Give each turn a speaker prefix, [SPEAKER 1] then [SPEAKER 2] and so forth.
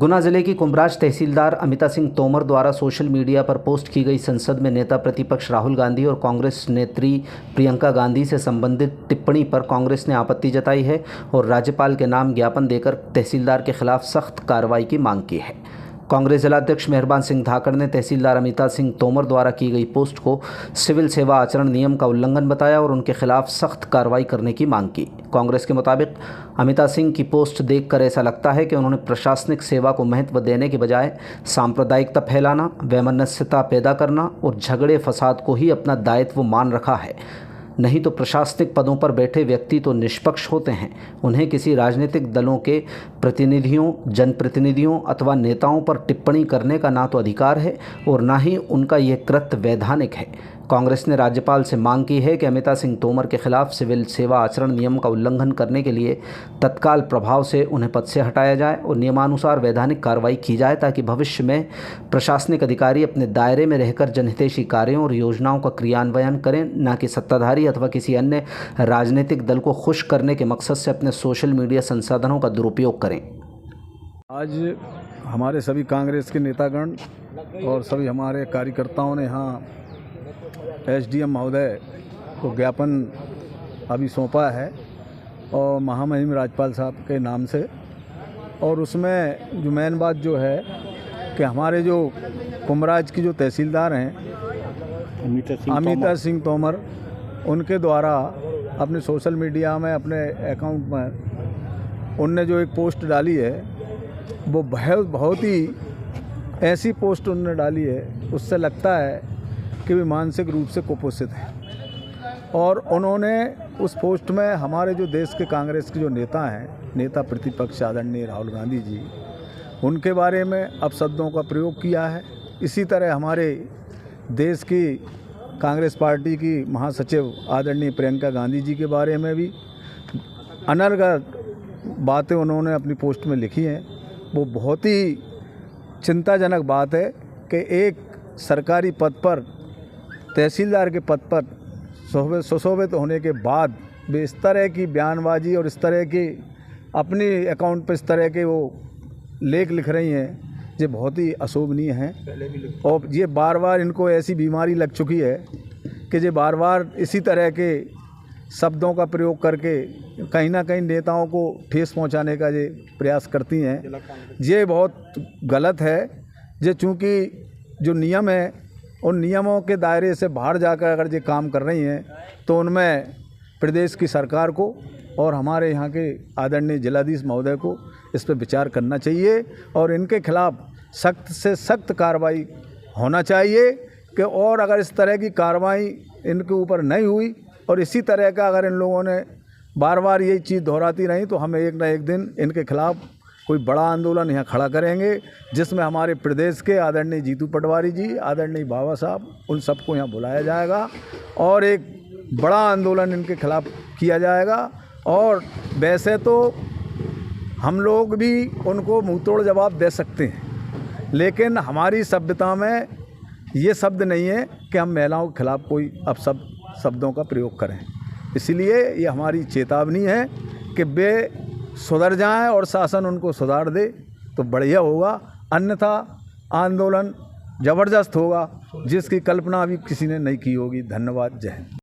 [SPEAKER 1] गुना जिले की कुमराज तहसीलदार अमिता सिंह तोमर द्वारा सोशल मीडिया पर पोस्ट की गई संसद में नेता प्रतिपक्ष राहुल गांधी और कांग्रेस नेत्री प्रियंका गांधी से संबंधित टिप्पणी पर कांग्रेस ने आपत्ति जताई है और राज्यपाल के नाम ज्ञापन देकर तहसीलदार के खिलाफ सख्त कार्रवाई की मांग की है। कांग्रेस जिलाध्यक्ष मेहरबान सिंह धाकड़ ने तहसीलदार अमिता सिंह तोमर द्वारा की गई पोस्ट को सिविल सेवा आचरण नियम का उल्लंघन बताया और उनके खिलाफ सख्त कार्रवाई करने की मांग की। कांग्रेस के मुताबिक अमिता सिंह की पोस्ट देखकर ऐसा लगता है कि उन्होंने प्रशासनिक सेवा को महत्व देने के बजाय सांप्रदायिकता फैलाना, वैमनस्यता पैदा करना और झगड़े फसाद को ही अपना दायित्व मान रखा है। नहीं तो प्रशासनिक पदों पर बैठे व्यक्ति तो निष्पक्ष होते हैं, उन्हें किसी राजनीतिक दलों के प्रतिनिधियों, जनप्रतिनिधियों अथवा नेताओं पर टिप्पणी करने का ना तो अधिकार है और ना ही उनका यह कृत्य वैधानिक है। कांग्रेस ने राज्यपाल से मांग की है कि अमिता सिंह तोमर के खिलाफ सिविल सेवा आचरण नियम का उल्लंघन करने के लिए तत्काल प्रभाव से उन्हें पद से हटाया जाए और नियमानुसार वैधानिक कार्रवाई की जाए ताकि भविष्य में प्रशासनिक अधिकारी अपने दायरे में रहकर जनहितैषी कार्यों और योजनाओं का क्रियान्वयन करें, न कि सत्ताधारी अथवा किसी अन्य राजनीतिक दल को खुश करने के मकसद से अपने सोशल मीडिया संसाधनों का दुरुपयोग करें।
[SPEAKER 2] आज हमारे सभी कांग्रेस के नेतागण और सभी हमारे कार्यकर्ताओं ने यहाँ एसडीएम महोदय को ज्ञापन अभी सौंपा है और महामहिम राज्यपाल साहब के नाम से। और उसमें जो मेन बात जो है कि हमारे जो कुमराज की जो तहसीलदार हैं अमिता सिंह तोमर, उनके द्वारा अपने सोशल मीडिया में अपने अकाउंट में उनने जो एक पोस्ट डाली है वो बहुत ही ऐसी पोस्ट उन्होंने डाली है, उससे लगता है कि वे मानसिक रूप से कुपोषित हैं। और उन्होंने उस पोस्ट में हमारे जो देश के कांग्रेस के जो नेता हैं, नेता प्रतिपक्ष आदरणीय राहुल गांधी जी, उनके बारे में अपशब्दों का प्रयोग किया है। इसी तरह हमारे देश की कांग्रेस पार्टी की महासचिव आदरणीय प्रियंका गांधी जी के बारे में भी अनर्गल बातें उन्होंने अपनी पोस्ट में लिखी हैं। वो बहुत ही चिंताजनक बात है कि एक सरकारी पद पर, तहसीलदार के पद पर सुशोभित होने के बाद वे इस तरह की बयानबाजी और इस तरह की अपनी अकाउंट पर इस तरह के वो लेख लिख रही हैं, ये बहुत ही अशोभनीय हैं। और ये बार बार इनको ऐसी बीमारी लग चुकी है कि ये बार बार इसी तरह के शब्दों का प्रयोग करके कहीं ना कहीं नेताओं को ठेस पहुंचाने का ये प्रयास करती हैं। ये बहुत गलत है। ये चूँकि जो नियम है उन नियमों के दायरे से बाहर जाकर अगर ये काम कर रही हैं तो उनमें प्रदेश की सरकार को और हमारे यहाँ के आदरणीय जिलाधीश महोदय को इस पर विचार करना चाहिए और इनके खिलाफ सख्त से सख्त कार्रवाई होना चाहिए कि और अगर इस तरह की कार्रवाई इनके ऊपर नहीं हुई और इसी तरह का अगर इन लोगों ने बार बार यही चीज़ दोहराती रही तो हम एक न एक दिन इनके खिलाफ कोई बड़ा आंदोलन यहाँ खड़ा करेंगे, जिसमें हमारे प्रदेश के आदरणीय जीतू पटवारी जी, आदरणीय बाबा साहब, उन सबको यहाँ बुलाया जाएगा और एक बड़ा आंदोलन इनके खिलाफ किया जाएगा। और वैसे तो हम लोग भी उनको मुंहतोड़ जवाब दे सकते हैं, लेकिन हमारी सभ्यता में ये शब्द नहीं है कि हम महिलाओं के खिलाफ कोई शब्दों का प्रयोग करें। इसलिए ये हमारी चेतावनी है कि वे सुधर जाएं और शासन उनको सुधार दे तो बढ़िया होगा, अन्यथा आंदोलन ज़बरदस्त होगा जिसकी कल्पना अभी किसी ने नहीं की होगी। धन्यवाद। जय हिंद।